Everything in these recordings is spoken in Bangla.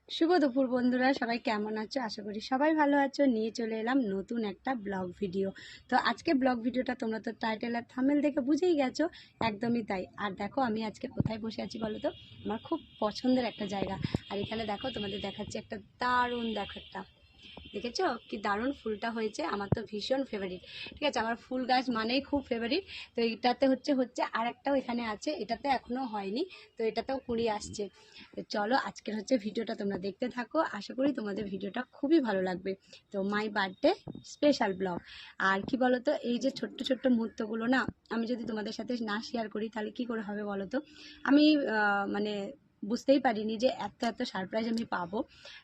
শুভ দুপুর বন্ধুরা, সবাই কেমন আছো? আশা করি সবাই ভালো আছো। নিয়ে চলে এলাম নতুন একটা ব্লগ ভিডিও। তো আজকে ব্লগ ভিডিওটা তোমরা তো টাইটেল আর থাম্বনেল দেখে বুঝেই গেছো, একদমই তাই। আর দেখো আমি আজকে কোথায় বসে আছি বলো তো? আমার খুব পছন্দের একটা জায়গা। আর এখানে দেখো তোমাদের দেখাচ্ছি একটা দারুণ, দেখো একটা, দেখেছো কি দারুণ ফুলটা হয়েছে? আমার তো ভীষণ ফেভারিট। ঠিক আছে, আমার ফুল গাছ মানেই খুব ফেভারিট। তো এইটাতে হচ্ছে আর একটাও এখানে আছে, এটাতে এখনও হয়নি, তো এটাতেও কুড়ি আসছে। তো চলো আজকের ভিডিওটা তোমরা দেখতে থাকো, আশা করি তোমাদের ভিডিওটা খুবই ভালো লাগবে। তো মাই বার্থডে স্পেশাল ব্লগ। আর কি বলো তো, এই যে ছোট্ট ছোট্ট মুহূর্তগুলো না, আমি যদি তোমাদের সাথে না শেয়ার করি তাহলে কি করে হবে বলো তো? আমি মানে বুঝতেই পারিনি যে এত এত সারপ্রাইজ আমি পাবো।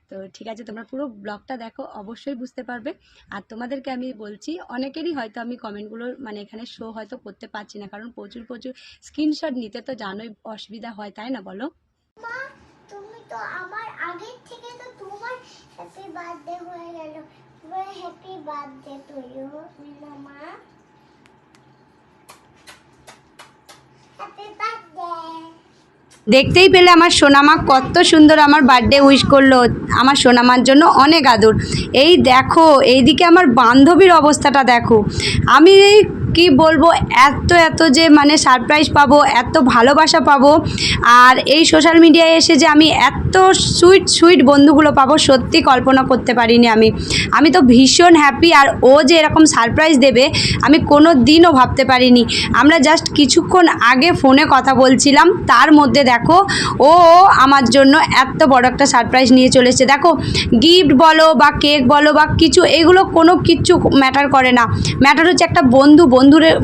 তো ঠিক আছে, তোমরা পুরো ব্লগটা দেখো, অবশ্যই বুঝতে পারবে। আর তোমাদেরকে আমি বলছি, অনেকেরই হয়তো আমি কমেন্টগুলো মানে এখানে শো হয়তো করতে পারছি না, কারণ প্রচুর প্রচুর স্ক্রিনশট নিতে তো জানোই অসুবিধা হয়, তাই না বলো? মা, তুমি তো আমার আগের থেকে তো তোমার হ্যাপি বার্থডে হয়ে গেল। তোমার হ্যাপি বার্থডে টু ইউ মা। Happy birthday. দেখতেই পেলে আমার সোনামা কত সুন্দর আমার বার্থডে উইশ করলো। আমার সোনামার জন্য অনেক আদর। এই দেখো এইদিকে আমার বান্ধবীর অবস্থাটা দেখো। আমি কি বলবো, এত এত যে মানে সারপ্রাইজ পাবো, এত ভালোবাসা পাবো, আর এই সোশ্যাল মিডিয়ায় এসে যে আমি এত সুইট সুইট বন্ধুগুলো পাবো, সত্যি কল্পনা করতে পারিনি আমি তো ভীষণ হ্যাপি। আর ও যে এরকম সারপ্রাইজ দেবে আমি কোনো দিনও ভাবতে পারিনি। আমরা জাস্ট কিছুক্ষণ আগে ফোনে কথা বলছিলাম, তার মধ্যে দেখো ও আমার জন্য এত বড় একটা সারপ্রাইজ নিয়ে চলেছে। দেখো গিফট বলো বা কেক বলো বা কিছু, এগুলো কোনো কিছু ম্যাটার করে না। ম্যাটার হচ্ছে একটা বন্ধুর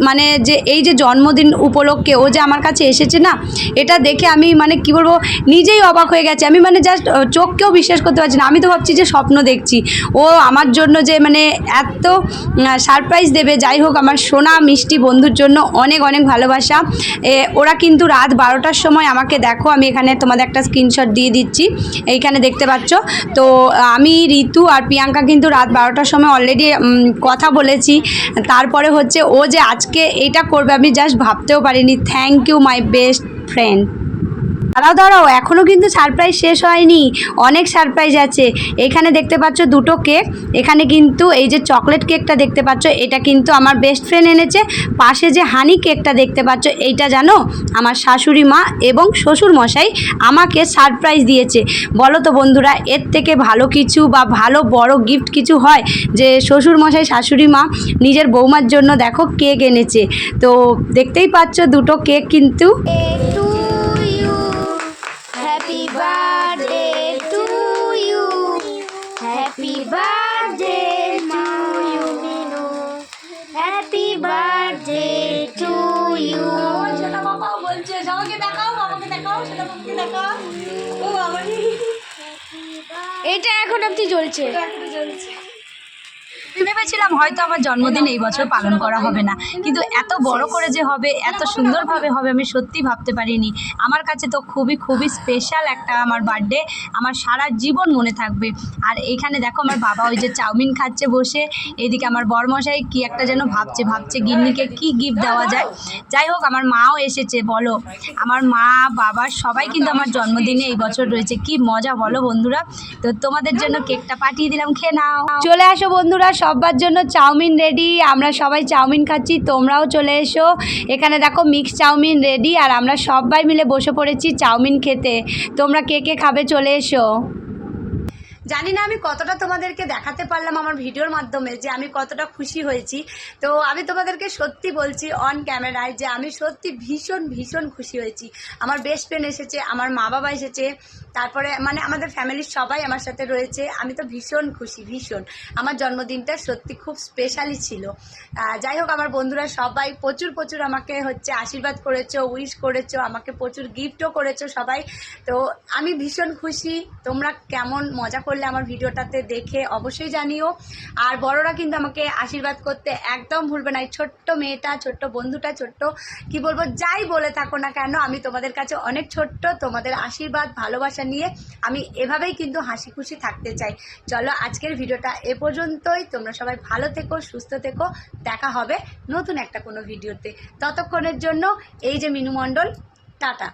মানে যে এই যে জন্মদিন উপলক্ষে ও যে আমার কাছে এসেছে না, এটা দেখে আমি মানে কি বলবো, নিজেই অবাক হয়ে গেছি। আমি মানে জাস্ট চোখকেও বিশ্বাস করতে পারছি না। আমি তো ভাবছি যে স্বপ্ন দেখছি। ও আমার জন্য যে মানে এত সারপ্রাইজ দেবে। যাই হোক, আমার সোনা মিষ্টি বন্ধুর জন্য অনেক অনেক ভালোবাসা। ওরা কিন্তু রাত 12টার সময় আমাকে, দেখো আমি এখানে তোমাদের একটা স্ক্রিনশট দিয়ে দিচ্ছি, এইখানে দেখতে পাচ্ছ। তো আমি, ঋতু আর প্রিয়াঙ্কা কিন্তু রাত 12টার সময় অলরেডি কথা বলেছি। তারপরে হচ্ছে ও যে আজকে এইটা করবে আমি জাস্ট ভাবতেও পারিনি। Thank you my best friend. দাঁড়াও, এখনও কিন্তু সারপ্রাইজ শেষ হয়নি, অনেক সারপ্রাইজ আছে। এখানে দেখতে পাচ্ছ দুটো কেক। এখানে কিন্তু এই যে চকলেট কেকটা দেখতে পাচ্ছ, এটা কিন্তু আমার বেস্ট ফ্রেন্ড এনেছে। পাশে যে হানি কেকটা দেখতে পাচ্ছ, এইটা জানো আমার শাশুড়ি মা এবং শ্বশুর মশাই আমাকে সারপ্রাইজ দিয়েছে। বলো তো বন্ধুরা, এর থেকে ভালো কিছু বা ভালো বড় গিফট কিছু হয়? যে শ্বশুর মশাই শাশুড়ি মা নিজের বৌমার জন্য দেখো কেক এনেছে। তো দেখতেই পাচ্ছ দুটো কেক কিন্তু। Happy birthday to you. Happy birthday to you, Minu. Happy birthday to you. সেটা বাবা বলছে, আমাকে দেখাও, আমাকে দেখাও, সেটা আমাকে দেখাও। ও আমার এটা এখন অবধি জ্বলছে। ভেবেছিলাম হয়তো আমার জন্মদিন এই বছর পালন করা হবে না, কিন্তু এত বড় করে যে হবে, এত সুন্দরভাবে হবে, আমি সত্যি ভাবতে পারিনি। আমার কাছে তো খুবই খুবই স্পেশাল একটা আমার বার্থডে, আমার সারা জীবন মনে থাকবে। আর এইখানে দেখো আমার বাবা ওই যে চাউমিন খাচ্ছে বসে, এইদিকে আমার বরমশাই কি একটা যেন ভাবছে গিন্নিকে কি গিফট দেওয়া যায়। যাই হোক, আমার মাও এসেছে। বলো, আমার মা বাবা সবাই কিন্তু আমার জন্মদিনে এই বছর রয়েছে। কি মজা বলো বন্ধুরা। তো তোমাদের জন্য কেকটা পাঠিয়ে দিলাম, খেয়ে নাও। চলে আসো বন্ধুরা, সবার জন্য চাউমিন রেডি। আমরা সবাই চাউমিন খাচ্ছি, তোমরাও চলে এসো। এখানে দেখো মিক্স চাউমিন রেডি, আর আমরা সবাই মিলে বসে পড়েছি চাউমিন খেতে। তোমরা কে কে খাবে চলে এসো। জানি না আমি কতটা তোমাদেরকে দেখাতে পারলাম আমার ভিডিওর মাধ্যমে যে আমি কতটা খুশি হয়েছি। তো আমি তোমাদেরকে সত্যি বলছি অন ক্যামেরায় যে আমি সত্যি ভীষণ ভীষণ খুশি হয়েছি। আমার বেস্ট ফ্রেন্ড এসেছে, আমার মা বাবা এসেছে, তারপরে মানে আমাদের ফ্যামিলির সবাই আমার সাথে রয়েছে। আমি তো ভীষণ খুশি, ভীষণ। আমার জন্মদিনটা সত্যি খুব স্পেশালই ছিল। যাই হোক, আমার বন্ধুরা সবাই প্রচুর প্রচুর আমাকে আশীর্বাদ করেছো, উইশ করেছো, আমাকে প্রচুর গিফটও করেছো সবাই। তো আমি ভীষণ খুশি। তোমরা কেমন মজা করলে আমার ভিডিওটাতে দেখে অবশ্যই জানিও। আর বড়রা কিন্তু আমাকে আশীর্বাদ করতে একদম ভুলবে না। এই ছোট্ট মেয়েটা, ছোট্ট বন্ধুটা, ছোট্ট কি বলবো, যাই বলে থাকো না কেন, আমি তোমাদের কাছে অনেক ছোট্ট। তোমাদের আশীর্বাদ ভালোবাসা নিয়ে আমি এভাবেই কিন্তু হাসি খুশি থাকতে চাই। চলো আজকের ভিডিওটা এ পর্যন্তই। তোমরা সবাই ভালো থেকো, সুস্থ থেকো। দেখা হবে নতুন একটা কোনো ভিডিওতে। ততক্ষণের জন্য এই যে মিনু মণ্ডল, টাটা।